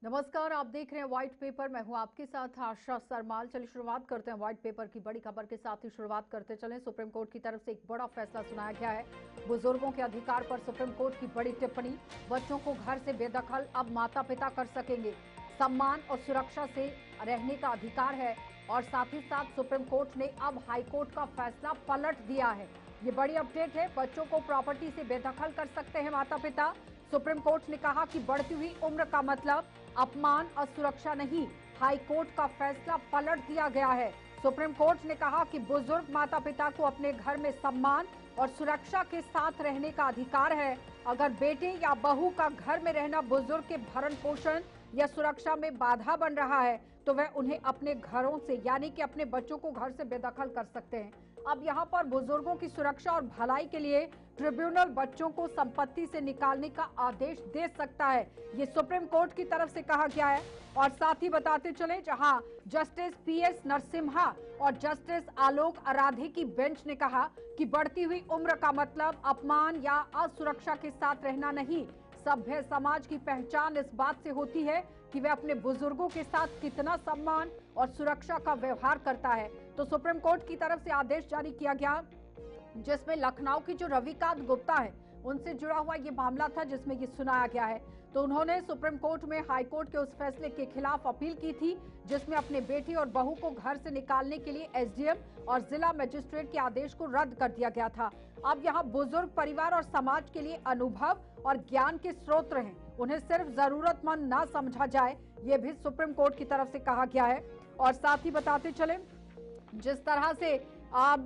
नमस्कार, आप देख रहे हैं व्हाइट पेपर। मैं हूं आपके साथ आशा सरमाल। चलिए शुरुआत करते हैं व्हाइट पेपर की बड़ी खबर के साथ ही शुरुआत करते चलें। सुप्रीम कोर्ट की तरफ से एक बड़ा फैसला सुनाया गया है। बुजुर्गों के अधिकार पर सुप्रीम कोर्ट की बड़ी टिप्पणी। बच्चों को घर से बेदखल अब माता पिता कर सकेंगे। सम्मान और सुरक्षा से रहने का अधिकार है। और साथ ही साथ सुप्रीम कोर्ट ने अब हाईकोर्ट का फैसला पलट दिया है। ये बड़ी अपडेट है। बच्चों को प्रॉपर्टी से बेदखल कर सकते हैं माता पिता। सुप्रीम कोर्ट ने कहा कि बढ़ती हुई उम्र का मतलब अपमान और सुरक्षा नहीं। हाई कोर्ट का फैसला पलट दिया गया है। सुप्रीम कोर्ट ने कहा कि बुजुर्ग माता पिता को अपने घर में सम्मान और सुरक्षा के साथ रहने का अधिकार है। अगर बेटे या बहू का घर में रहना बुजुर्ग के भरण पोषण या सुरक्षा में बाधा बन रहा है तो वह उन्हें अपने घरों से यानी कि अपने बच्चों को घर से बेदखल कर सकते हैं। अब यहाँ पर बुजुर्गों की सुरक्षा और भलाई के लिए ट्रिब्यूनल बच्चों को संपत्ति से निकालने का आदेश दे सकता है। ये सुप्रीम कोर्ट की तरफ से कहा गया है। और साथ ही बताते चले, जहां जस्टिस पीएस नरसिम्हा और जस्टिस आलोक आराधे की बेंच ने कहा कि बढ़ती हुई उम्र का मतलब अपमान या असुरक्षा के साथ रहना नहीं। सभ्य समाज की पहचान इस बात से होती है कि वह अपने बुजुर्गों के साथ कितना सम्मान और सुरक्षा का व्यवहार करता है। तो सुप्रीम कोर्ट की तरफ से आदेश जारी किया गया, जिसमें लखनऊ की जो रविकांत गुप्ता है उनसे जुड़ा हुआ ये मामला था, जिसमें ये सुनाया गया है। तो उन्होंने सुप्रीम कोर्ट में हाई कोर्ट के उस फैसले के खिलाफ अपील की थी, जिसमें अपने बेटी और बहू को घर से निकालने के लिए एसडीएम और जिला मजिस्ट्रेट के आदेश को रद्द कर दिया गया था। अब यहाँ बुजुर्ग परिवार और समाज के लिए अनुभव और ज्ञान के स्रोत हैं, उन्हें सिर्फ जरूरतमंद न समझा जाए, ये भी सुप्रीम कोर्ट की तरफ से कहा गया है। और साथ ही बताते चले, जिस तरह से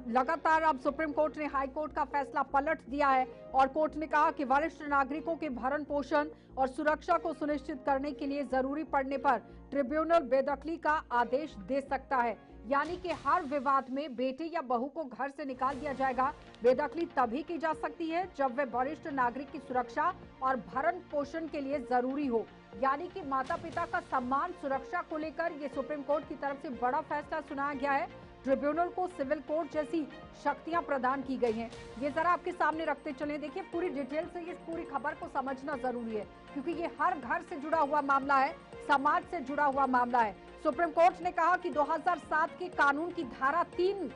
लगातार अब सुप्रीम कोर्ट ने हाई कोर्ट का फैसला पलट दिया है और कोर्ट ने कहा कि वरिष्ठ नागरिकों के भरण पोषण और सुरक्षा को सुनिश्चित करने के लिए जरूरी पड़ने पर ट्रिब्यूनल बेदखली का आदेश दे सकता है। यानी कि हर विवाद में बेटे या बहू को घर से निकाल दिया जाएगा। बेदखली तभी की जा सकती है जब वे वरिष्ठ नागरिक की सुरक्षा और भरण पोषण के लिए जरूरी हो। यानी कि माता पिता का सम्मान सुरक्षा को लेकर ये सुप्रीम कोर्ट की तरफ से बड़ा फैसला सुनाया गया है। ट्रिब्यूनल को सिविल कोर्ट जैसी शक्तियां प्रदान की गई हैं। ये जरा आपके सामने रखते चलें। देखिए, पूरी डिटेल से इस पूरी खबर को समझना जरूरी है, क्योंकि ये हर घर से जुड़ा हुआ मामला है, समाज से जुड़ा हुआ मामला है। सुप्रीम कोर्ट ने कहा कि 2007 के कानून की धारा 3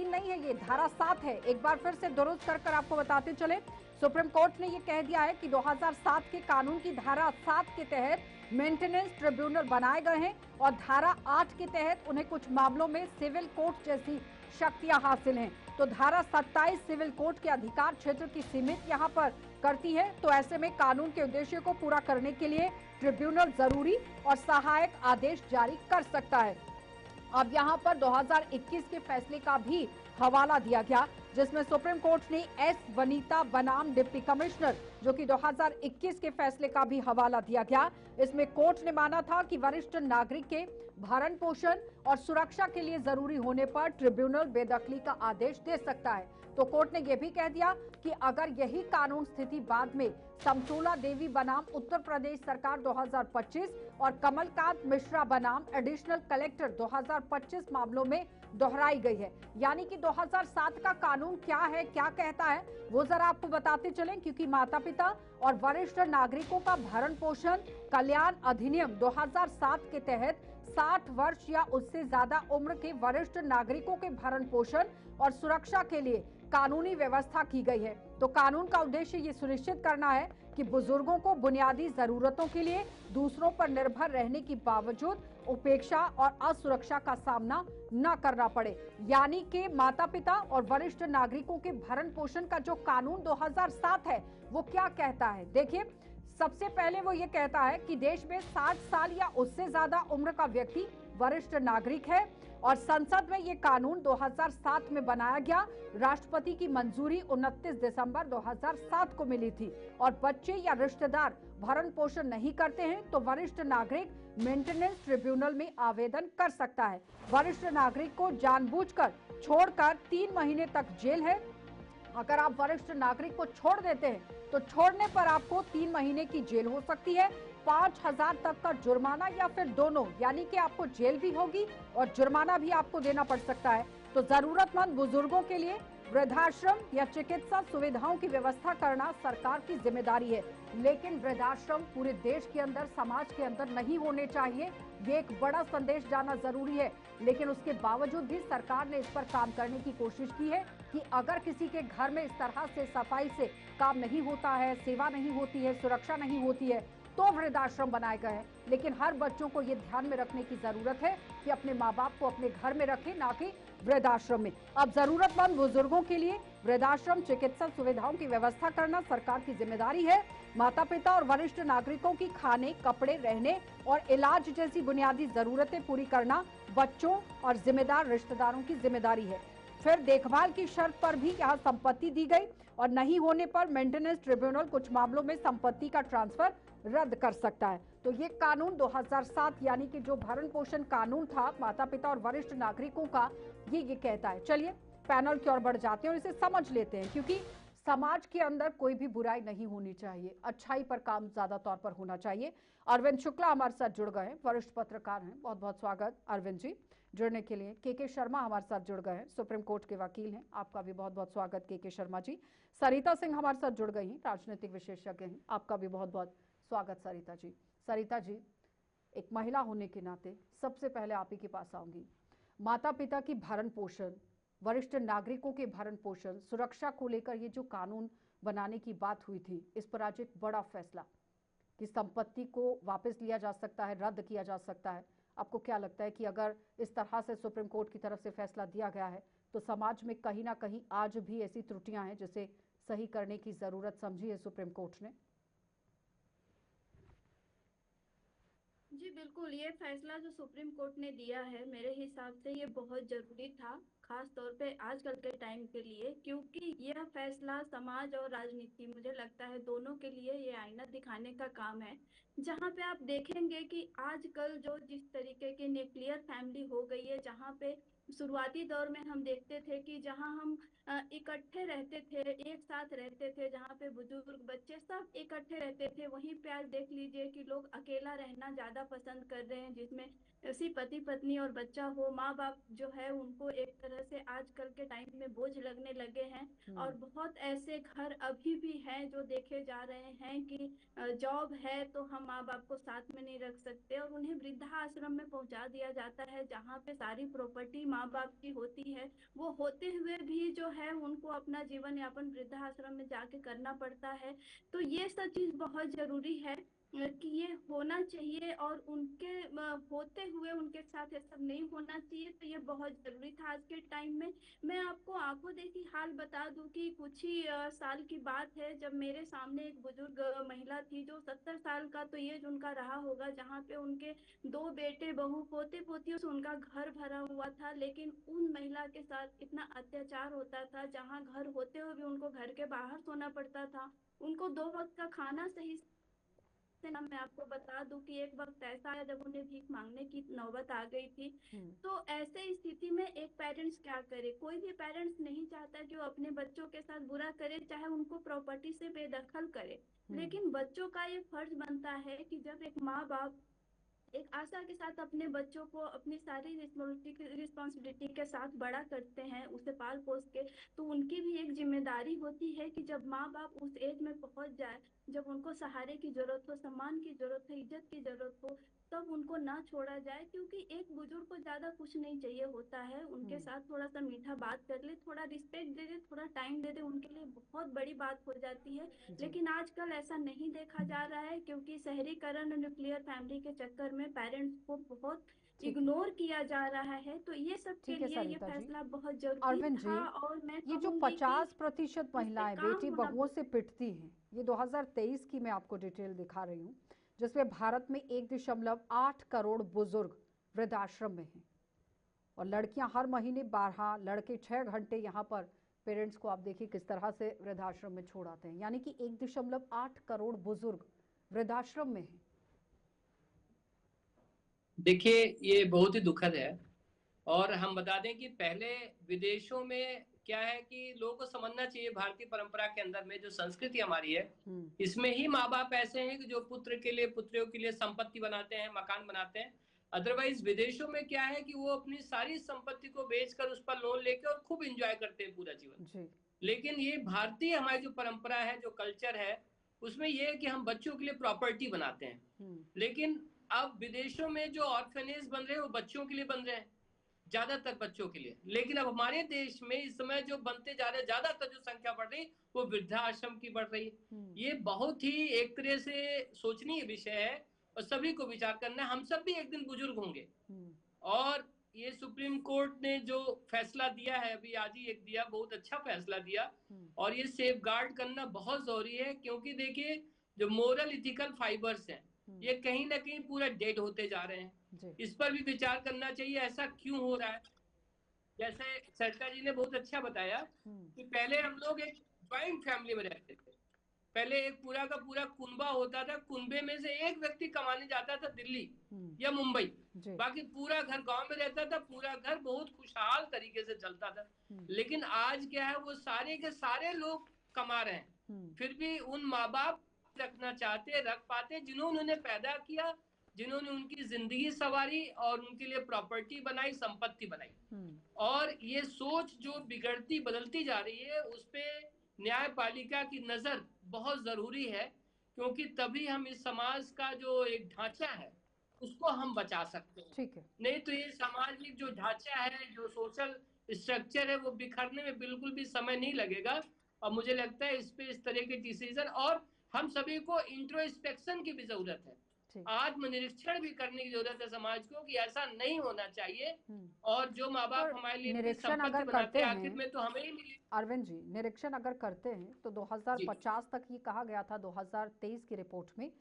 नहीं है, ये धारा 7 है। एक बार फिर से दुरुस्त कर आपको बताते चले। सुप्रीम कोर्ट ने ये कह दिया है कि 2007 के कानून की धारा 7 के तहत मेंटेनेंस ट्रिब्यूनल बनाए गए हैं और धारा 8 के तहत उन्हें कुछ मामलों में सिविल कोर्ट जैसी शक्तियां हासिल हैं। तो धारा 27 सिविल कोर्ट के अधिकार क्षेत्र की सीमित यहाँ पर करती है। तो ऐसे में कानून के उद्देश्य को पूरा करने के लिए ट्रिब्यूनल जरूरी और सहायक आदेश जारी कर सकता है। अब यहाँ पर 2021 के फैसले का भी हवाला दिया गया, जिसमें सुप्रीम कोर्ट ने एस वनीता बनाम डिप्टी कमिश्नर, जो कि 2021 के फैसले का भी हवाला दिया गया। इसमें कोर्ट ने माना था कि वरिष्ठ नागरिक के भरण पोषण और सुरक्षा के लिए जरूरी होने पर ट्रिब्यूनल बेदखली का आदेश दे सकता है। तो कोर्ट ने यह भी कह दिया कि अगर यही कानून स्थिति बाद में समतोला देवी बनाम उत्तर प्रदेश सरकार 2025 और कमलकांत मिश्रा बनाम एडिशनल कलेक्टर 2025 मामलों में दोहराई गई है। यानी कि 2007 का कानून क्या है, क्या कहता है, वो जरा आपको बताते चलें। क्योंकि माता पिता और वरिष्ठ नागरिकों का भरण पोषण कल्याण अधिनियम 2007 के तहत 60 वर्ष या उससे ज्यादा उम्र के वरिष्ठ नागरिकों के भरण पोषण और सुरक्षा के लिए कानूनी व्यवस्था की गई है। तो कानून का उद्देश्य ये सुनिश्चित करना है कि बुजुर्गों को बुनियादी जरूरतों के लिए दूसरों पर निर्भर रहने की बावजूद उपेक्षा और असुरक्षा का सामना न करना पड़े। यानी कि माता पिता और वरिष्ठ नागरिकों के भरण पोषण का जो कानून 2007 है वो क्या कहता है। देखिए, सबसे पहले वो ये कहता है कि देश में 60 साल या उससे ज्यादा उम्र का व्यक्ति वरिष्ठ नागरिक है और संसद में ये कानून 2007 में बनाया गया। राष्ट्रपति की मंजूरी 29 दिसंबर 2007 को मिली थी। और बच्चे या रिश्तेदार भरण पोषण नहीं करते हैं तो वरिष्ठ नागरिक मेंटेनेंस ट्रिब्यूनल में आवेदन कर सकता है। वरिष्ठ नागरिक को जानबूझकर छोड़कर 3 महीने तक जेल है। अगर आप वरिष्ठ नागरिक को छोड़ देते हैं तो छोड़ने पर आपको 3 महीने की जेल हो सकती है, 5,000 तक का जुर्माना या फिर दोनों, यानी कि आपको जेल भी होगी और जुर्माना भी आपको देना पड़ सकता है। तो जरूरतमंद बुजुर्गों के लिए वृद्धाश्रम या चिकित्सा सुविधाओं की व्यवस्था करना सरकार की जिम्मेदारी है, लेकिन वृद्धाश्रम पूरे देश के अंदर, समाज के अंदर नहीं होने चाहिए। ये एक बड़ा संदेश जाना जरूरी है। लेकिन उसके बावजूद भी सरकार ने इस पर काम करने की कोशिश की है कि अगर किसी के घर में इस तरह से सफाई से काम नहीं होता है, सेवा नहीं होती है, सुरक्षा नहीं होती है, तो वृद्धाश्रम बनाए गए हैं। लेकिन हर बच्चों को ये ध्यान में रखने की जरूरत है कि अपने माँ बाप को अपने घर में रखें, ना कि वृद्धाश्रम में। अब जरूरतमंद बुजुर्गों के लिए वृद्धाश्रम चिकित्सा सुविधाओं की व्यवस्था करना सरकार की जिम्मेदारी है। माता पिता और वरिष्ठ नागरिकों की खाने, कपड़े, रहने और इलाज जैसी बुनियादी जरूरतें पूरी करना बच्चों और जिम्मेदार रिश्तेदारों की जिम्मेदारी है। फिर देखभाल की शर्त पर भी यहाँ संपत्ति दी गई और नहीं होने पर मेंटेनेंस ट्रिब्यूनल कुछ मामलों में संपत्ति का ट्रांसफर रद्द कर सकता है। तो ये कानून 2007 यानी कि जो भरण पोषण कानून था माता पिता और वरिष्ठ नागरिकों का, ये कहता है। चलिए पैनल की ओर बढ़ जाते हैं और इसे समझ लेते हैं, क्योंकि समाज के अंदर कोई भी बुराई नहीं होनी चाहिए, अच्छाई पर काम ज्यादा तौर पर होना चाहिए। अरविंद शुक्ला हमारे साथ जुड़ गए हैं, वरिष्ठ पत्रकार हैं। बहुत बहुत स्वागत अरविंद जी जुड़ने के लिए। के शर्मा हमारे साथ जुड़ गए हैं, सुप्रीम कोर्ट के वकील हैं, आपका भी बहुत बहुत स्वागत के शर्मा जी। सरिता सिंह हमारे साथ जुड़ गई हैं, राजनीतिक विशेषज्ञ हैं, आपका भी बहुत बहुत स्वागत सरिता जी। सरिता जी, एक महिला होने के नाते सबसे पहले आप ही के पास आऊंगी। माता पिता की भरण पोषण, वरिष्ठ नागरिकों के भरण पोषण, सुरक्षा को लेकर ये जो कानून बनाने की बात हुई थी, इस पर आज एक बड़ा फैसला कि संपत्ति को वापस लिया जा सकता है, रद्द किया जा सकता है। आपको क्या लगता है कि अगर इस तरह से सुप्रीम कोर्ट की तरफ से फैसला दिया गया है तो समाज में कहीं ना कहीं आज भी ऐसी त्रुटियां हैं जिसे सही करने की जरूरत समझी है सुप्रीम कोर्ट ने? जी बिल्कुल, ये फैसला जो सुप्रीम कोर्ट ने दिया है मेरे हिसाब से ये बहुत जरूरी था, खास तौर पे आजकल के टाइम के लिए, क्योंकि यह फैसला समाज और राजनीति, मुझे लगता है दोनों के लिए ये आईना दिखाने का काम है। जहाँ पे आप देखेंगे कि आजकल जो जिस तरीके की न्यूक्लियर फैमिली हो गई है, जहाँ पे शुरुआती दौर में हम देखते थे कि जहाँ हम इकट्ठे रहते थे, एक साथ रहते थे, जहाँ पे बुजुर्ग बच्चे सब इकट्ठे रहते थे, वहीं पे आज देख लीजिए कि लोग अकेला रहना ज्यादा पसंद कर रहे हैं, जिसमें उसी पति पत्नी और बच्चा हो। माँ बाप जो है उनको एक तरह से आजकल के टाइम में बोझ लगने लगे हैं। और बहुत ऐसे घर अभी भी हैं जो देखे जा रहे हैं कि जॉब है तो हम माँ बाप को साथ में नहीं रख सकते और उन्हें वृद्धाश्रम में पहुंचा दिया जाता है, जहाँ पे सारी प्रॉपर्टी माँ बाप की होती है। वो होते हुए भी जो है उनको अपना जीवन यापन वृद्धाश्रम में जाके करना पड़ता है। तो ये सब चीज बहुत जरूरी है कि ये होना चाहिए, और उनके होते हुए उनके साथ ये सब नहीं होना चाहिए। तो ये बहुत जरूरी था आज के टाइम में। मैं आपको आंखों देखी हाल बता दूं कि कुछ ही साल की बात है, जब मेरे सामने एक बुजुर्ग महिला थी जो 70 साल का तो ये उनका रहा होगा, जहाँ पे उनके 2 बेटे, बहू, पोते पोतियों से उनका घर भरा हुआ था, लेकिन उन महिला के साथ इतना अत्याचार होता था, जहाँ घर होते हुए भी उनको घर के बाहर सोना पड़ता था, उनको 2 वक्त का खाना सही से ना। मैं आपको बता दूं कि एक वक्त ऐसा आया जब उन्हें भीख मांगने की नौबत आ गई थी। तो ऐसे स्थिति में एक पेरेंट्स क्या करे? कोई भी पेरेंट्स नहीं चाहता कि वो अपने बच्चों के साथ बुरा करे, चाहे उनको प्रॉपर्टी से बेदखल करे। लेकिन बच्चों का ये फर्ज बनता है कि जब एक माँ बाप एक आशा के साथ अपने बच्चों को अपनी सारी रिस्पॉन्सिबिलिटी के साथ बड़ा करते हैं, उसे पाल पोस के, तो उनकी भी एक जिम्मेदारी होती है कि जब माँ बाप उस एज में पहुंच जाए, जब उनको सहारे की जरूरत हो, सम्मान की जरूरत हो, इज्जत की जरूरत हो, तब उनको ना छोड़ा जाए। क्योंकि एक बुजुर्ग को ज्यादा कुछ नहीं चाहिए होता है, उनके साथ थोड़ा सा मीठा बात कर ले, थोड़ा रिस्पेक्ट दे दे, थोड़ा टाइम दे दे, उनके लिए बहुत बड़ी बात हो जाती है। लेकिन आजकल ऐसा नहीं देखा जा रहा है, क्योंकि शहरीकरण और न्यूक्लियर फैमिली के चक्कर में पेरेंट्स को बहुत इग्नोर किया जा रहा है। तो ये सब के लिए ये फैसला बहुत जरूरी था। और मैं ये जो 50% महिलाएं बेटी बहुओं से पिटती हैं, ये 2023 की मैं आपको डिटेल दिखा रही हूँ, जिसमें भारत में 1.8 करोड़ बुजुर्ग वृद्धाश्रम में हैं और लड़कियां हर महीने 12, लड़के 6 घंटे यहाँ पर पेरेंट्स को आप देखिए किस तरह से वृद्धाश्रम में छोड़ आते हैं। यानी कि 1.8 करोड़ बुजुर्ग वृद्धाश्रम में हैं। देखिए, ये बहुत ही दुखद है। और हम बता दें कि पहले विदेशों में क्या है कि लोगों को समझना चाहिए, भारतीय परंपरा के अंदर में जो संस्कृति हमारी है, इसमें ही माँ बाप ऐसे हैं कि जो पुत्र के लिए, पुत्रियों के लिए संपत्ति बनाते हैं, मकान बनाते हैं। अदरवाइज विदेशों में क्या है कि वो अपनी सारी संपत्ति को बेचकर उस पर लोन लेके और खूब एंजॉय करते हैं पूरा जीवन जी। लेकिन ये भारतीय हमारी जो परंपरा है, जो कल्चर है, उसमें ये है कि हम बच्चों के लिए प्रॉपर्टी बनाते हैं। लेकिन अब विदेशों में जो ऑर्फनेज बन रहे हैं वो बच्चों के लिए बन रहे हैं, ज्यादातर बच्चों के लिए। लेकिन अब हमारे देश में इस समय जो बनते जा रहे हैं, ज्यादातर जो संख्या बढ़ रही वो वृद्धाश्रम की बढ़ रही है। ये बहुत ही एक तरह से सोचनीय विषय है और सभी को विचार करना है। हम सब भी एक दिन बुजुर्ग होंगे और ये सुप्रीम कोर्ट ने जो फैसला दिया है, अभी आज ही एक दिया, बहुत अच्छा फैसला दिया और ये सेफ गार्ड करना बहुत जरूरी है, क्योंकि देखिए जो मोरल इथिकल फाइबर्स हैं ये कहीं ना कहीं पूरा डेड होते जा रहे हैं। इस पर भी विचार करना चाहिए, ऐसा क्यों हो रहा है। जैसे सरकार जी ने बहुत अच्छा बताया कि पहले हम लोग एक ज्वाइंट फैमिली में रहते थे, पहले एक पूरा का पूरा कुनबा होता था, कुनबे में से एक व्यक्ति कमाने जाता था दिल्ली या मुंबई, बाकी पूरा घर गांव में रहता था, पूरा घर बहुत खुशहाल तरीके से चलता था। लेकिन आज क्या है, वो सारे के सारे लोग कमा रहे हैं, फिर भी उन माँ बाप रखना चाहते, रख पाते जिन्होंने उन्हें पैदा किया, जिन्होंने उनकी जिंदगी संवारी और उनके लिए प्रॉपर्टी बनाई, संपत्ति बनाई। और ये सोच जो बिगड़ती बदलती जा रही है, उस पे न्यायपालिका की नजर बहुत जरूरी है, क्योंकि तभी हम इस समाज का जो एक ढांचा है उसको हम बचा सकते हैं। ठीक है। नहीं तो ये सामाजिक जो ढांचा है, जो सोशल स्ट्रक्चर है, वो बिखरने में बिल्कुल भी समय नहीं लगेगा। और मुझे लगता है इस पे इस तरह के डिसीजन, और हम सभी को इंट्रोस्पेक्शन की भी जरूरत है, आत्मनिरीक्षण भी करने की जरूरत है समाज को, कि ऐसा नहीं होना चाहिए। और जो माँ बाप हमारे लिए निरीक्षण अगर करते हैं, आखिर में तो हमें ही मिले। अरविंद जी, निरीक्षण अगर करते हैं तो 2050 तक ये कहा गया था 2023 की रिपोर्ट में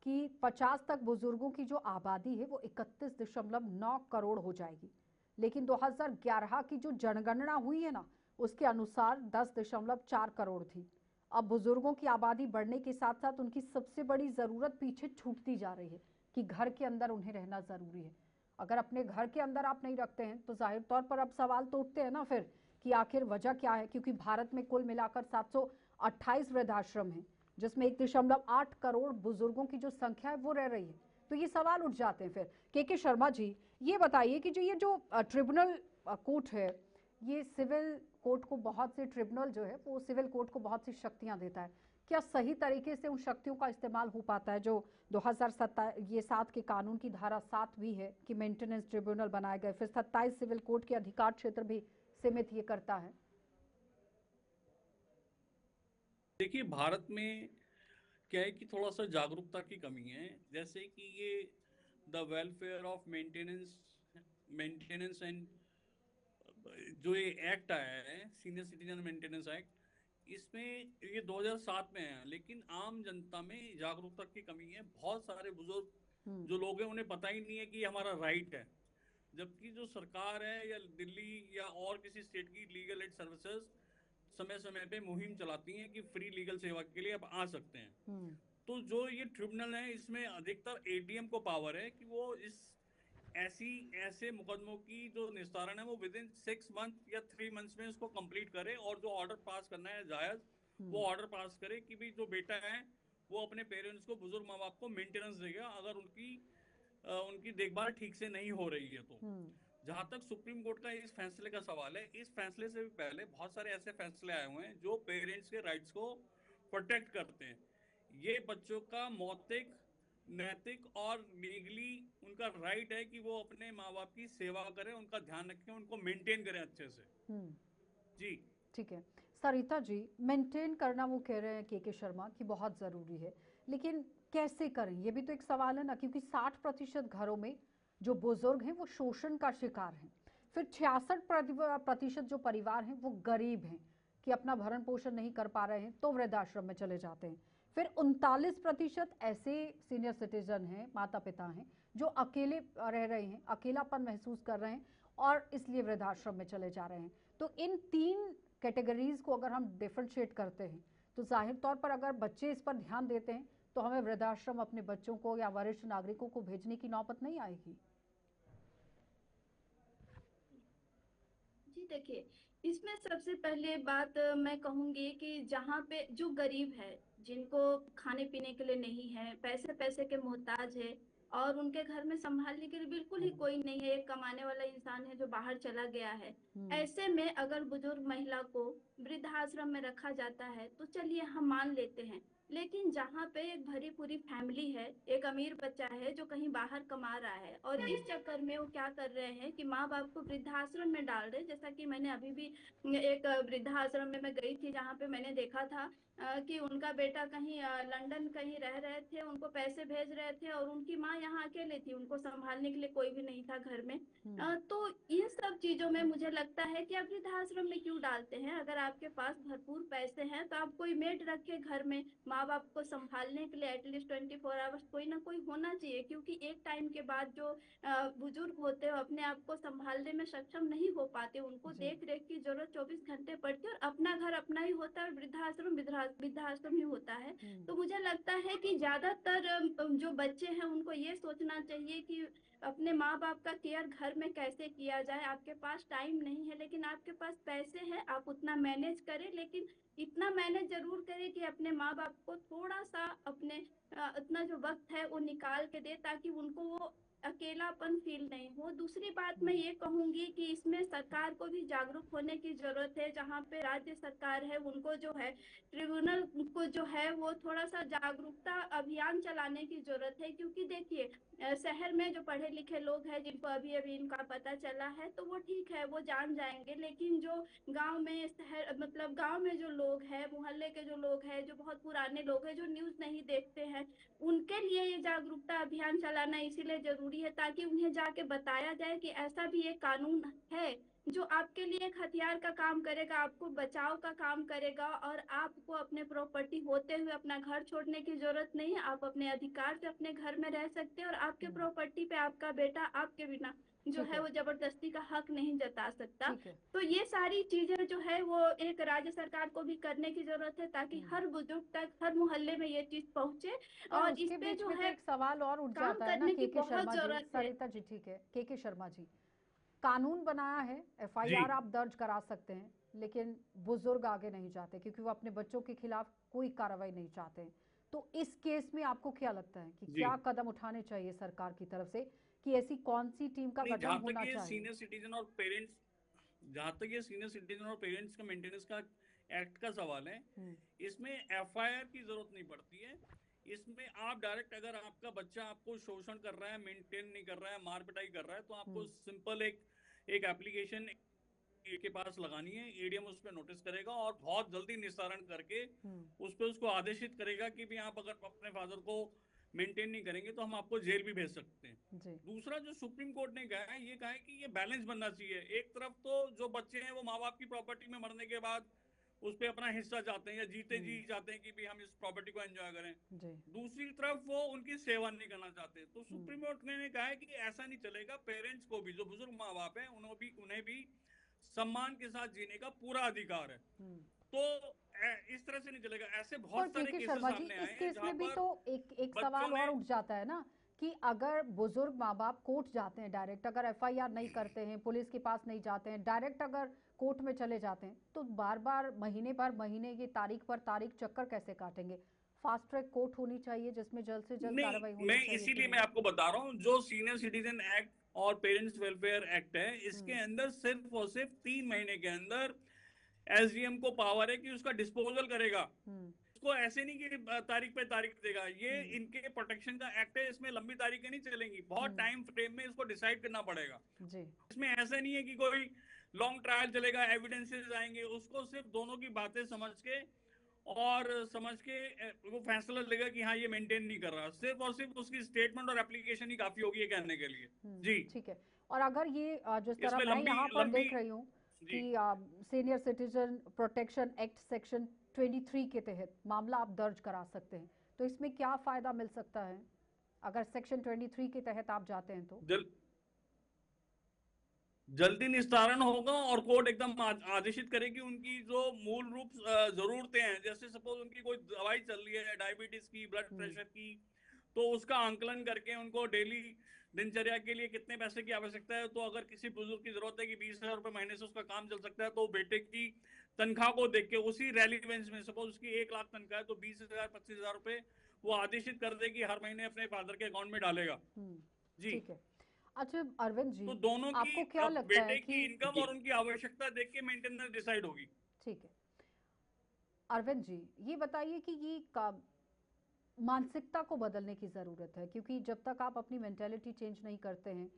कि 50 तक बुजुर्गों की जो आबादी है वो 31.9 करोड़ हो जाएगी। लेकिन 2011 की जो जनगणना हुई है ना, उसके अनुसार 10.4 करोड़ थी। अब बुजुर्गों की आबादी बढ़ने के साथ साथ उनकी सबसे बड़ी जरूरत पीछे छूटती जा रही है कि घर के अंदर उन्हें रहना जरूरी है। अगर अपने घर के अंदर आप नहीं रखते हैं तो जाहिर तौर पर अब सवाल तो उठते हैं ना फिर कि आखिर वजह क्या है, क्योंकि भारत में कुल मिलाकर 728 वृद्धाश्रम हैं, जिसमें 1.8 करोड़ बुजुर्गों की जो संख्या है वो रह रही है। तो ये सवाल उठ जाते हैं फिर। के शर्मा जी, ये बताइए कि जो ट्रिब्यूनल कोर्ट है, ये सिविल कोर्ट को बहुत से, ट्रिब्यूनल जो है वो सिविल कोर्ट को बहुत सी शक्तियां देता है, क्या सही तरीके से उन शक्तियों का इस्तेमाल हो पाता है? जो 2007 के कानून की धारा 7 भी है कि मेंटेनेंस ट्रिब्यूनल बनाए गए, फिर 27 सिविल कोर्ट के अधिकार क्षेत्र भी सीमित ये करता है। देखिए, भारत में क्या है कि थोड़ा सा जागरूकता की कमी है। जैसे कि ये the welfare of maintenance and जो ये एक्ट आया है, सीनियर सिटीजन मेंटेनेंस एक्ट, इसमें ये 2007 में है, लेकिन आम जनता में जागरूकता की कमी है। बहुत सारे बुजुर्ग जो लोग हैं उन्हें पता ही नहीं है कि हमारा राइट है, जबकि जो सरकार है या दिल्ली या और किसी स्टेट की लीगल एड सर्विसेज समय समय पे मुहिम चलाती हैं कि फ्री लीगल सेवा के लिए आप आ सकते हैं। तो जो ये ट्रिब्यूनल है, इसमें अधिकतर एडीएम को पावर है कि वो इस ऐसे मुकदमों की जो निस्तारण है वो विद इन 6 मंथ या 3 मंथ्स में उसको कंप्लीट करे, और जो ऑर्डर पास करना है जायज वो ऑर्डर पास करे कि भी जो बेटा है वो अपने पेरेंट्स को, बुजुर्ग माँ बाप को मेंटेनेंस देगा अगर उनकी देखभाल ठीक से नहीं हो रही है। तो जहां तक सुप्रीम कोर्ट का इस फैसले का सवाल है, इस फैसले से भी पहले बहुत सारे ऐसे फैसले आए हुए हैं जो पेरेंट्स के राइट्स को प्रोटेक्ट करते हैं। ये बच्चों का मौतिक, नैतिक और लीगली उनका राइट है कि वो अपने माँ बाप की सेवा करें, उनका ध्यान रखें, उनको मेंटेन करें अच्छे से। जी ठीक है। सरिता जी, मेंटेन करना वो कह रहे हैं के शर्मा कि बहुत जरूरी है, लेकिन कैसे करें, ये भी तो एक सवाल है ना, क्योंकि 60% घरों में जो बुजुर्ग हैं वो शोषण का शिकार हैं। फिर 66% जो परिवार हैं वो गरीब हैं कि अपना भरण पोषण नहीं कर पा रहे हैं तो वृद्धाश्रम में चले जाते हैं। फिर 39% ऐसे सीनियर सिटीजन हैं, माता पिता हैं, जो अकेले रह रहे हैं, अकेलापन महसूस कर रहे हैं और इसलिए वृद्धाश्रम में चले जा रहे हैं। तो इन 3 कैटेगरीज को अगर हम डिफरेंशिएट करते हैं तो जाहिर तौर पर अगर बच्चे इस पर ध्यान देते हैं तो हमें वृद्धाश्रम अपने बच्चों को या वरिष्ठ नागरिकों को भेजने की नौबत नहीं आएगी। जी देखिए, इसमें सबसे पहले बात मैं कहूंगी कि जहाँ पे जो गरीब है, जिनको खाने पीने के लिए नहीं है, पैसे के मोहताज है, और उनके घर में संभालने के लिए बिल्कुल ही कोई नहीं है, एक कमाने वाला इंसान है जो बाहर चला गया है। ऐसे में अगर बुजुर्ग महिला को वृद्धाश्रम में रखा जाता है तो चलिए हम मान लेते हैं, लेकिन जहाँ पे एक भरी पूरी फैमिली है, एक अमीर बच्चा है जो कहीं बाहर कमा रहा है, और इस चक्कर में वो क्या कर रहे हैं कि माँ बाप को वृद्धाश्रम में डाल रहे। जैसा कि मैंने अभी भी एक वृद्धाश्रम में मैं गई थी, जहाँ पे मैंने देखा था कि उनका बेटा कहीं लंदन कहीं रह रहे थे, उनको पैसे भेज रहे थे और उनकी माँ यहाँ अकेले थी, उनको संभालने के लिए कोई भी नहीं था घर में। तो इन सब चीजों में मुझे लगता है कि आप वृद्धाश्रम में क्यों डालते हैं? अगर आपके पास भरपूर पैसे हैं तो आप कोई मेड रखे घर में, माँ बाप को संभालने के लिए एटलीस्ट 24 आवर्स कोई ना कोई होना चाहिए, क्योंकि एक टाइम के बाद जो बुजुर्ग होते हैं अपने आप को संभालने में सक्षम नहीं हो पाते, उनको देख रेख की जरूरत 24 घंटे पड़ती है, और अपना घर अपना ही होता है और वृद्धाश्रम ही होता है। तो मुझे लगता है कि ज्यादातर जो बच्चे हैं उनको ये सोचना चाहिए कि अपने माँ बाप का केयर घर में कैसे किया जाए। आपके पास टाइम नहीं है लेकिन आपके पास पैसे हैं, आप उतना मैनेज करें, लेकिन इतना मैनेज जरूर करें कि अपने माँ बाप को थोड़ा सा अपने इतना जो वक्त है वो निकाल के दे, ताकि उनको वो अकेलापन फील नहीं हो। दूसरी बात मैं ये कहूंगी कि इसमें सरकार को भी जागरूक होने की जरूरत है। जहाँ पे राज्य सरकार है उनको जो है ट्रिब्यूनल को जो है वो थोड़ा सा जागरूकता अभियान चलाने की जरूरत है, क्योंकि देखिए शहर में जो पढ़े लिखे लोग हैं जिनको अभी अभी इनका पता चला है तो वो ठीक है, वो जान जाएंगे, लेकिन जो गांव में शहर मतलब गांव में जो लोग हैं, मोहल्ले के जो लोग हैं, जो बहुत पुराने लोग हैं, जो न्यूज नहीं देखते हैं, उनके लिए ये जागरूकता अभियान चलाना इसीलिए जरूरी है ताकि उन्हें जाके बताया जाए कि ऐसा भी एक कानून है जो आपके लिए एक हथियार का काम करेगा, आपको बचाव का काम करेगा, और आपको अपने प्रॉपर्टी होते हुए अपना घर छोड़ने की जरूरत नहीं है। आप अपने अधिकार से अपने घर में रह सकते हैं और आपके प्रॉपर्टी पे आपका बेटा आपके बिना जो है वो जबरदस्ती का हक नहीं जता सकता। तो ये सारी चीजें जो है वो एक राज्य सरकार को भी करने की जरूरत है ताकि हर बुजुर्ग तक, हर मोहल्ले में ये चीज पहुंचे। और इस पे जो है एक सवाल और उठ काम जाता है ना, करने की के बहुत शर्मा जी, जरूरत है। सरिता जी, ठीक है, के शर्मा जी, कानून बनाया है, एफआईआर आप दर्ज करा सकते हैं, लेकिन बुजुर्ग आगे नहीं जाते क्योंकि वो अपने बच्चों के खिलाफ कोई कार्रवाई नहीं चाहते हैं। तो इस केस में आपको क्या लगता है कि क्या कदम उठाने चाहिए सरकार की तरफ से, कि ऐसी कौन सी टीम का गठन होना चाहिए? सीनियर सिटीजन और पेरेंट्स, जहाँ तक ये सीनियर सिटीजन और पेरेंट्स का मेंटेनेंस का एक्ट का सवाल है, इसमें एफआईआर की जरूरत नहीं पड़ती है। इसमें आप डायरेक्ट, अगर आपका बच्चा आपको शोषण कर रहा है, मेंटेन नहीं कर रहा है, मार पिटाई कर रहा है, तो आपको सिंपल एक एप्लीकेशन के पास लगानी है, एडीएम उस पर नोटिस करेगा और बहुत जल्दी निस्तारण करके उस पर उसको आदेशित करेगा कि भी आप अगर अपने फादर को मेंटेन नहीं करेंगे तो हम आपको जेल भी भेज सकते हैं। दूसरा जो सुप्रीम कोर्ट ने कहा है, ये कहा है कि ये बैलेंस बनना चाहिए। एक तरफ तो जो बच्चे हैं वो माँ बाप की प्रॉपर्टी में मरने के बाद उस पे अपना हिस्सा चाहते हैं या जीते जी चाहते हैं कि भी हम इस प्रॉपर्टी को एंजॉय करें, दूसरी तरफ वो उनकी सेवा नहीं करना चाहते। तो सुप्रीम कोर्ट ने कहा है कि ऐसा नहीं चलेगा, पेरेंट्स को भी, जो बुजुर्ग माँ बाप है उन्हें भी सम्मान के साथ जीने का पूरा अधिकार है। तो इस तरह से नहीं चलेगा। ऐसे बहुत सारे केसेस सामने आए हैं। इस केस में भी तो एक सवाल और उठ जाता है ना कि अगर बुजुर्ग माँ बाप कोर्ट जाते हैं डायरेक्ट, अगर एफआईआर नहीं करते हैं, पुलिस के पास नहीं जाते हैं, डायरेक्ट अगर कोर्ट में चले जाते हैं, तो बार बार महीने पर महीने की तारीख पर तारीख चक्कर कैसे काटेंगे? फास्ट ट्रैक कोर्ट होनी चाहिए जिसमें जल्द से जल्द कार्रवाई होनी चाहिए। इसीलिए मैं आपको बता रहा हूँ, जो सीनियर सिटीजन एक्ट और पेरेंट्स वेलफेयर एक्ट है, इसके अंदर सिर्फ और सिर्फ 3 महीने के अंदर एसडीएम को पावर है कि उसका डिस्पोजल करेगा। इसको ऐसे नहीं कि तारीख पे तारीख देगा। ये इनके प्रोटेक्शन का एक्ट है, इसमें लंबी तारीखें नहीं चलेंगी, बहुत टाइम फ्रेम में इसको डिसाइड करना पड़ेगा। इसमें ऐसा नहीं है कि कोई लॉन्ग ट्रायल चलेगा, एविडेंसेस आएंगे, उसको सिर्फ दोनों की बातें समझ के वो फैसला लेगा कि हाँ ये मेंटेन नहीं कर रहा। सिर्फ और सिर्फ उसकी स्टेटमेंट और एप्लीकेशन ही काफी होगी कहने के लिए। जी ठीक है। और अगर ये जिस तरह मैं यहाँ पर देख रही हूँ कि senior citizen protection act section 23 के तहत मामला आप दर्ज करा सकते हैं, तो इसमें क्या फायदा मिल सकता है अगर सेक्शन 23 के तहत आप जाते हैं? तो जल्दी निस्तारण होगा और कोर्ट एकदम आदेशित करेगी उनकी जो मूल रूप जरूरतें हैं। जैसे सपोज उनकी कोई दवाई चल रही है डायबिटीज की, ब्लड प्रेशर की, तो उसका आंकलन करके उनको डेली दिनचर्या के लिए कितने पैसे की आवश्यकता है, तो अगर किसी बुजुर्ग की जरूरत है कि 20,000 रुपए महीने से उसका काम चल सकता है, तो बेटे की तनख्वाह को देख के उसी रेलिवेंस में, सपोज उसकी 1 लाख तनख्वाह है तो 20,000 25,000 रुपए वो आदेशित कर दे कि हर महीने अपने फादर के अकाउंट में डालेगा। जी ठीक है। अच्छा अरविंद जी, तो दोनों की आपको क्या लगता बेटे है की कि इनकम और उनकी आवश्यकता देख के मेंटेनेंस डिसाइड होगी। ठीक है अरविंद जी, ये बताइए कि ये मानसिकता को बदलने की ज़रूरत है, क्योंकि जब तक आप अपनी मेंटेलिटी चेंज नहीं करते हैं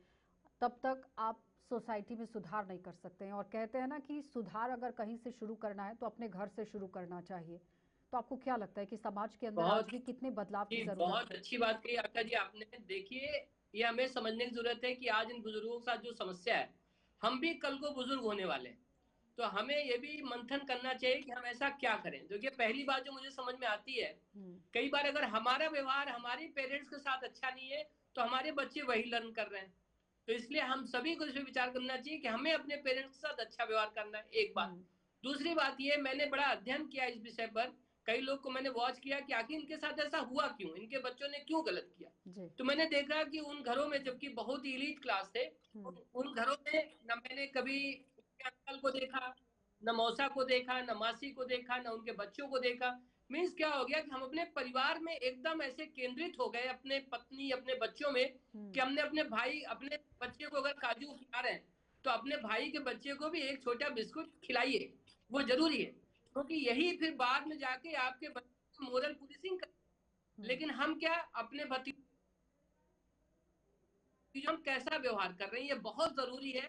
तब तक आप सोसाइटी में सुधार नहीं कर सकते हैं। और कहते हैं ना कि सुधार अगर कहीं से शुरू करना है तो अपने घर से शुरू करना चाहिए। तो आपको क्या लगता है कि समाज के अंदर आज बहुत भी कितने बदलाव की ज़रूरत बहुत है? अच्छी बात कही आका जी आपने। देखिए, ये हमें समझने की जरूरत है कि आज इन बुजुर्गों के साथ जो समस्या है, हम भी कल को बुजुर्ग होने वाले हैं। तो हमें ये भी मंथन करना चाहिए कि हम ऐसा क्या करें। देखिए, पहली बात जो मुझे समझ में आती है, कई बार अगर हमारा व्यवहार हमारे पेरेंट्स के साथ अच्छा नहीं है तो हमारे बच्चे वही लर्न कर रहे हैं। तो इसलिए हम सभी को इस पर विचार करना चाहिए कि हमें अपने पेरेंट्स के साथ अच्छा व्यवहार करना है, एक बात। दूसरी बात ये, मैंने बड़ा अध्ययन किया इस विषय पर, कई लोग को मैंने वॉच किया कि आखिर इनके साथ ऐसा हुआ क्यों, इनके बच्चों ने क्यों गलत किया। तो मैंने देखा कि उन घरों में, जबकि बहुत ही एलीट क्लास थे, उन घरों में न मैंने कभी उनके अंकल को देखा, न मौसा को देखा, न मासी को देखा, न उनके बच्चों को देखा। मीन्स क्या हो गया कि हम अपने परिवार में एकदम ऐसे केंद्रित हो गए, अपने पत्नी अपने बच्चों में, कि हमने अपने भाई अपने बच्चे को अगर काजू खिला रहे हैं तो अपने भाई के बच्चे को भी एक छोटा बिस्कुट खिलाइए, वो जरूरी है, क्योंकि यही फिर बाद में जाके आपके बच्चे की मोरल पुलिसिंग कर। लेकिन हम क्या, अपने भतीजों हम कैसा व्यवहार कर रहे हैं, ये बहुत जरूरी है।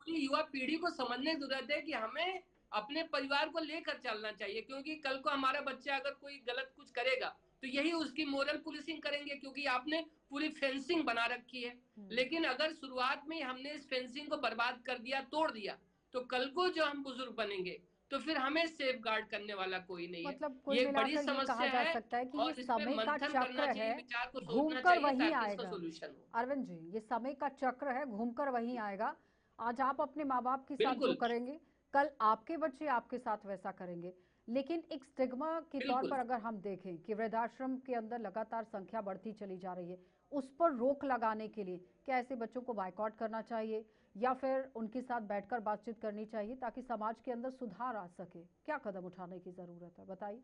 पूरी युवा पीढ़ी को समझने की जरूरत है कि हमें अपने परिवार को लेकर चलना चाहिए, क्योंकि कल को हमारा बच्चा अगर कोई गलत कुछ करेगा तो यही उसकी मोरल पुलिसिंग करेंगे, क्योंकि आपने पूरी फेंसिंग बना रखी है। लेकिन अगर शुरुआत में हमने इस फेंसिंग को बर्बाद कर दिया, तोड़ दिया, तो कल को जो हम बुजुर्ग बनेंगे तो फिर हमें सेफ गार्ड करने वाला कोई नहीं है। मतलब कुल ये बड़ी मिलाकर ये कहा समस्या जा है सकता है कि ये और इस पे समय का मंथन चक्र करना चाहिए, है, विचार को सोचना घूमकर चाहिए वहीं ताकि इसका आएगा। सोल्यूशन हो। अरविंद जी, ये समय का चक्र है, घूमकर वहीं आएगा। आज आप अपने माँ बाप के साथ जो बिल्कुल करेंगे, कल आपके बच्चे आपके साथ वैसा करेंगे। लेकिन एक स्टिग्मा के तौर बिल्कुल पर अगर हम देखें कि वृद्धाश्रम के अंदर लगातार संख्या बढ़ती चली जा रही है, उस पर रोक लगाने के लिए क्या ऐसे बच्चों को बायकॉट करना चाहिए या फिर उनके साथ बैठकर बातचीत करनी चाहिए ताकि समाज के अंदर सुधार आ सके? क्या कदम उठाने की जरूरत है, बताइए।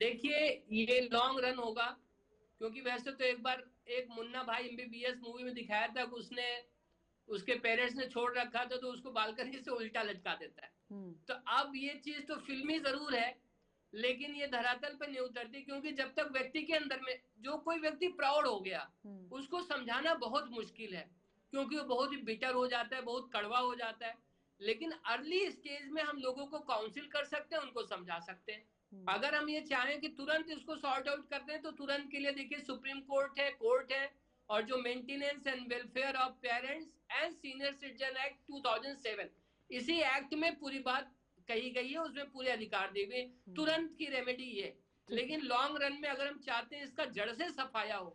देखिए, ये लॉन्ग रन होगा, क्योंकि वैसे तो एक बार एक मुन्ना भाई एमबीबीएस मूवी में दिखाया था कि उसने, उसके पेरेंट्स ने छोड़ रखा था तो उसको बालकनी से उल्टा लटका देता है। तो अब ये चीज तो फिल्मी जरूर है, लेकिन ये धरातल पे नहीं उतरती, क्योंकि जब तक व्यक्ति के अंदर में, जो कोई व्यक्ति प्राउड हो गया उसको समझाना बहुत मुश्किल है, क्योंकि वो बहुत ही बिटर हो जाता है, बहुत कड़वा हो जाता है। लेकिन अर्ली स्टेज में हम लोगों को काउंसिल कर सकते हैं, उनको समझा सकते हैं। अगर हम ये चाहें कि तुरंत इसको सॉर्ट आउट कर दें तो तुरंत के लिए देखिए सुप्रीम कोर्ट है, कोर्ट है, और जो maintenance and welfare of parents and senior citizen act 2007, इसी एक्ट में पूरी बात कही गई है, उसमें पूरे अधिकार दिए हुए, तुरंत की रेमेडी है। लेकिन लॉन्ग रन में अगर हम चाहते हैं इसका जड़ से सफाया हो,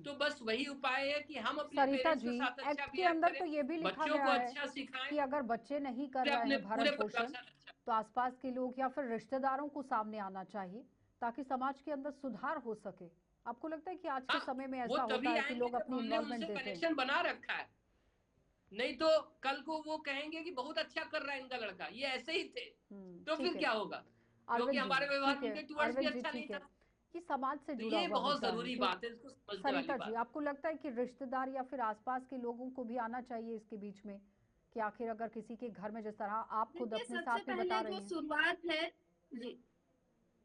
तो बस वही उपाय है कि हम अपने सरिता पेरेंट्स के जी, साथ अच्छा एक्ट के बिहेव अंदर करें, तो ये भी लिखा बच्चों गया को है अच्छा सिखाएं, कि अगर बच्चे नहीं कर पूरे रहे अपने हैं पूरे भरण परिवार पोषण के साथ अच्छा। तो आसपास के लोग या फिर रिश्तेदारों को सामने आना चाहिए ताकि समाज के अंदर सुधार हो सके। आपको लगता है कि आज के हाँ, समय में वो ऐसा होता तभी है कि आएंगे लोग जब अपनी हमने इन्वॉल्वमेंट उनसे देते हैं? कनेक्शन बना रखा है, नहीं तो कल को वो कहेंगे कि बहुत अच्छा कर रहा है इनका लड़का, ये ऐसे ही थे, तो ठीक फिर है क्या होगा, क्योंकि अरविंद जी, हमारे व्यवहार ठीक है उनके टुवर्ड्स भी अरविंद जी, अच्छा नहीं ठीक है। था। ये समाज से तो जुड़ा ये हुआ बहुत मुद्दा है जरूरी कि बात है, इसको समझने वाली सरिता जी, बात। आपको लगता है कि रिश्तेदार या फिर आसपास के लोगों को भी आना चाहिए इसके बीच में कि आखिर अगर किसी के घर में, जिस तरह आप खुद देखिए, अपने सबसे साथ में बता पहले रही जो हैं? शुरुआत है, जी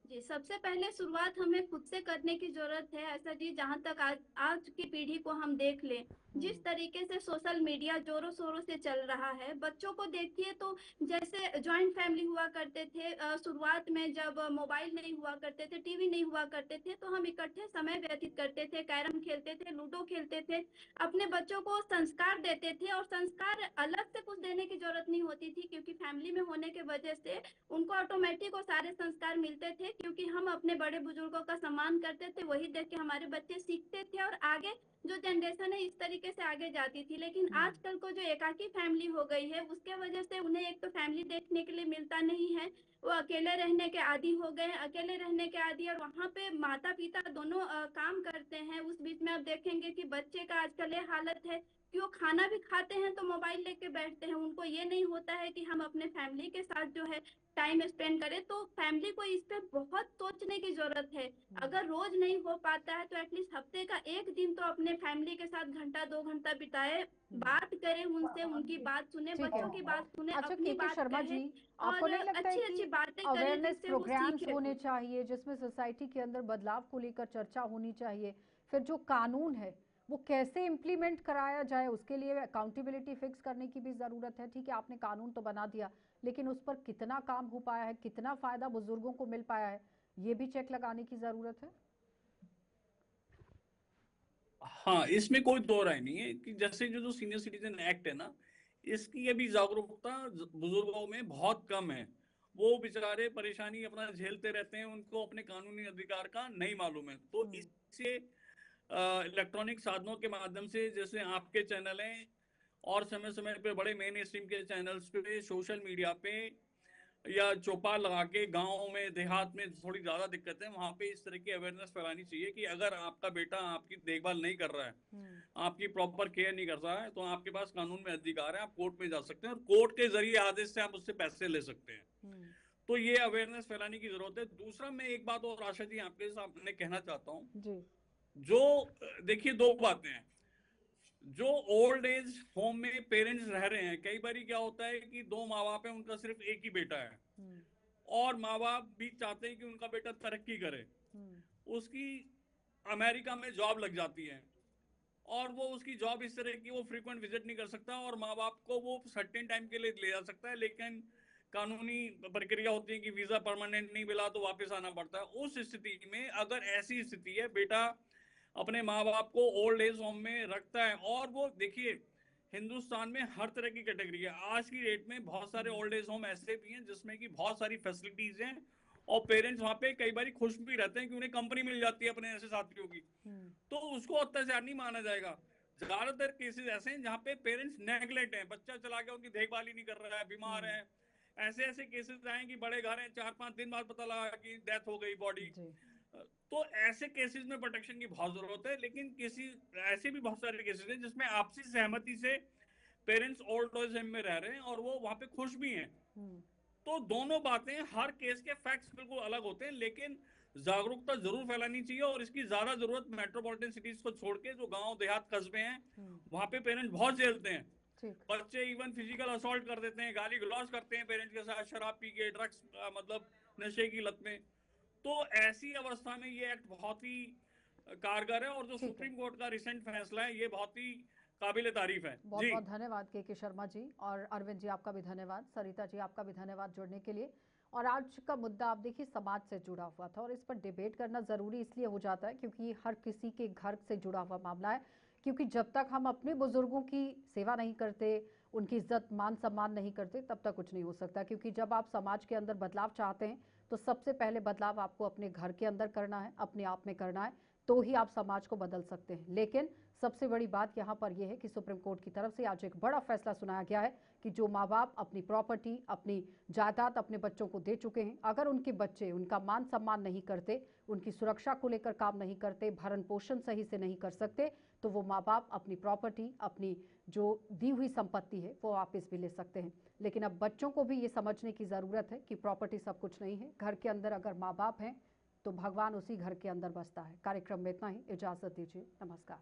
जी, सबसे पहले शुरुआत हमें खुद से करने की जरूरत है। ऐसा जी, जहाँ तक आज की पीढ़ी को हम देख लें, जिस तरीके से सोशल मीडिया जोरों शोरों से चल रहा है, बच्चों को देखिए तो जैसे जॉइंट फैमिली हुआ करते थे, शुरुआत में जब मोबाइल नहीं हुआ करते थे, टीवी नहीं हुआ करते थे, तो हम इकट्ठे समय व्यतीत करते थे, कैरम खेलते थे, लूडो खेलते थे, अपने बच्चों को संस्कार देते थे। और संस्कार अलग से कुछ देने की जरूरत नहीं होती थी, क्योंकि फैमिली में होने की वजह से उनको ऑटोमेटिक वो सारे संस्कार मिलते थे, क्योंकि हम अपने बड़े बुजुर्गों का सम्मान करते थे, वही देख के हमारे बच्चे सीखते थे और आगे जो जनरेशन है इस तरीके से आगे जाती थी। लेकिन आजकल को जो एकाकी फैमिली हो गई है, उसके वजह से उन्हें एक तो फैमिली देखने के लिए मिलता नहीं है, वो अकेले रहने के आदी हो गए हैं, अकेले रहने के आदी, और वहाँ पे माता पिता दोनों काम करते हैं। उस बीच में आप देखेंगे कि बच्चे का आजकल ये हालत है कि वो खाना भी खाते हैं तो मोबाइल लेके बैठते हैं। उनको ये नहीं होता है कि हम अपने फैमिली के साथ जो है टाइम स्पेंड करें। तो फैमिली को इस पे बहुत सोचने की जरूरत है। अगर रोज नहीं हो पाता है तो एटलीस्ट हफ्ते का एक दिन तो अपने फैमिली के साथ घंटा 2 घंटा बिताए, बात करें उनसे, उनकी बात सुने, ठीक है। बच्चों की बात सुने, अच्छा अपनी के बात शर्मा जी, कहे आपको और नहीं लगता है अच्छी कि अच्छी बातें करें अवेयरनेस जिससे वो प्रोग्राम्स सीखे होने कुछ। चाहिए जिसमें सोसाइटी के अंदर बदलाव को लेकर चर्चा होनी चाहिए? फिर जो कानून है वो कैसे इम्प्लीमेंट कराया जाए, उसके लिए अकाउंटेबिलिटी फिक्स करने की भी जरूरत है। ठीक है, आपने कानून तो बना दिया, लेकिन उस पर कितना काम हो पाया है, कितना फायदा बुजुर्गों को मिल पाया है, ये भी चेक लगाने की जरूरत है। हाँ, इसमें कोई दो राय नहीं है कि जैसे जो जो सीनियर सिटीजन एक्ट है ना, इसकी अभी जागरूकता बुजुर्गों में बहुत कम है। वो बेचारे परेशानी अपना झेलते रहते हैं, उनको अपने कानूनी अधिकार का नहीं मालूम है। तो इससे इलेक्ट्रॉनिक साधनों के माध्यम से, जैसे आपके चैनल हैं और समय समय पे बड़े मेन स्ट्रीम के चैनल्स पे, सोशल मीडिया पे, या चौपाल लगा के गाँव में देहात में थोड़ी ज्यादा दिक्कत है, वहां पे इस तरह की अवेयरनेस फैलानी चाहिए कि अगर आपका बेटा आपकी देखभाल नहीं कर रहा है, आपकी प्रॉपर केयर नहीं कर रहा है, तो आपके पास कानून में अधिकार है, आप कोर्ट में जा सकते हैं और कोर्ट के जरिए आदेश से आप उससे पैसे ले सकते हैं। तो ये अवेयरनेस फैलाने की जरूरत है। दूसरा, मैं एक बात और आशा जी आपके सामने कहना चाहता हूँ। जो देखिए, दो बातें हैं। जो ओल्ड एज होम में पेरेंट्स रह रहे हैं, कई बार क्या होता है कि दो माँ बाप है, उनका सिर्फ एक ही बेटा है, और माँ बाप भी चाहते हैं कि उनका बेटा तरक्की करे। उसकी अमेरिका में जॉब लग जाती है और वो उसकी जॉब इस तरह की, वो फ्रीक्वेंट विजिट नहीं कर सकता और माँ बाप को वो सर्टेन टाइम के लिए ले जा सकता है, लेकिन कानूनी प्रक्रिया होती है कि वीजा परमानेंट नहीं मिला तो वापस आना पड़ता है। उस स्थिति में अगर ऐसी स्थिति है, बेटा अपने माँ बाप को ओल्ड एज होम में रखता है, और वो देखिए हिंदुस्तान में हर तरह की कैटेगरी है आज की डेट में। बहुत सारे ओल्ड एज होम ऐसे भी हैं जिसमें कि बहुत सारी फैसिलिटीज हैं और पेरेंट्स वहां पे कई बार खुश भी रहते हैं कि उन्हें कंपनी मिल जाती है अपने ऐसे साथियों की। तो उसको अत्याचार नहीं माना जाएगा। ज्यादातर केसेस ऐसे हैं जहाँ पे पेरेंट्स नेग्लेक्ट हैं, बच्चा चला गया, उनकी देखभाल ही नहीं कर रहा है, बीमार है। ऐसे ऐसे केसेस आए कि बड़े घर हैं, 4-5 दिन बाद पता लगा कि डेथ हो गई बॉडी। तो ऐसे केसेस में प्रोटेक्शन की बहुत जरूरत है। लेकिन किसी ऐसे भी बहुत सारे केसेस हैं जिसमें आपसी सहमति से पेरेंट्स ओल्ड एज होम में रह रहे हैं और वो वहां पे खुश भी हैं। तो दोनों बातें, हर केस के फैक्ट्स बिल्कुल अलग होते हैं, लेकिन जागरूकता जरूर फैलानी चाहिए और इसकी ज्यादा जरूरत मेट्रोपॉलिटन सिटीज को छोड़ के जो गांव देहात कस्बे हैं, वहां पे पेरेंट्स बहुत झेलते हैं। बच्चे इवन फिजिकल असॉल्ट कर देते हैं, गाली गलौज करते हैं पेरेंट्स के साथ, शराब पी के, ड्रग्स मतलब नशे की लत में। तो ऐसी अवस्था में ये एक्ट बहुत ही कारगर है और जो सुप्रीम कोर्ट का रिसेंट फैसला है ये बहुत ही काबिले तारीफ है। बहुत बहुत धन्यवाद के शर्मा जी, और अरविंद जी आपका भी धन्यवाद, सरिता जी आपका भी धन्यवाद जुड़ने के लिए। और आज का मुद्दा आप देखिए समाज से जुड़ा हुआ था और इस पर डिबेट करना जरूरी इसलिए हो जाता है क्योंकि हर किसी के घर से जुड़ा हुआ मामला है। क्योंकि जब तक हम अपने बुजुर्गों की सेवा नहीं करते, उनकी इज्जत मान सम्मान नहीं करते, तब तक कुछ नहीं हो सकता। क्योंकि जब आप समाज के अंदर बदलाव चाहते हैं तो सबसे पहले बदलाव आपको अपने घर के अंदर करना है, अपने आप में करना है, तो ही आप समाज को बदल सकते हैं। लेकिन सबसे बड़ी बात यहाँ पर यह है कि सुप्रीम कोर्ट की तरफ से आज एक बड़ा फैसला सुनाया गया है कि जो माँ बाप अपनी प्रॉपर्टी, अपनी जायदाद अपने बच्चों को दे चुके हैं, अगर उनके बच्चे उनका मान सम्मान नहीं करते, उनकी सुरक्षा को लेकर काम नहीं करते, भरण पोषण सही से नहीं कर सकते, तो वो माँ बाप अपनी प्रॉपर्टी, अपनी जो दी हुई संपत्ति है वो वापस भी ले सकते हैं। लेकिन अब बच्चों को भी ये समझने की जरूरत है कि प्रॉपर्टी सब कुछ नहीं है। घर के अंदर अगर माँ बाप हैं तो भगवान उसी घर के अंदर बसता है। कार्यक्रम में इतना ही, इजाजत दीजिए, नमस्कार।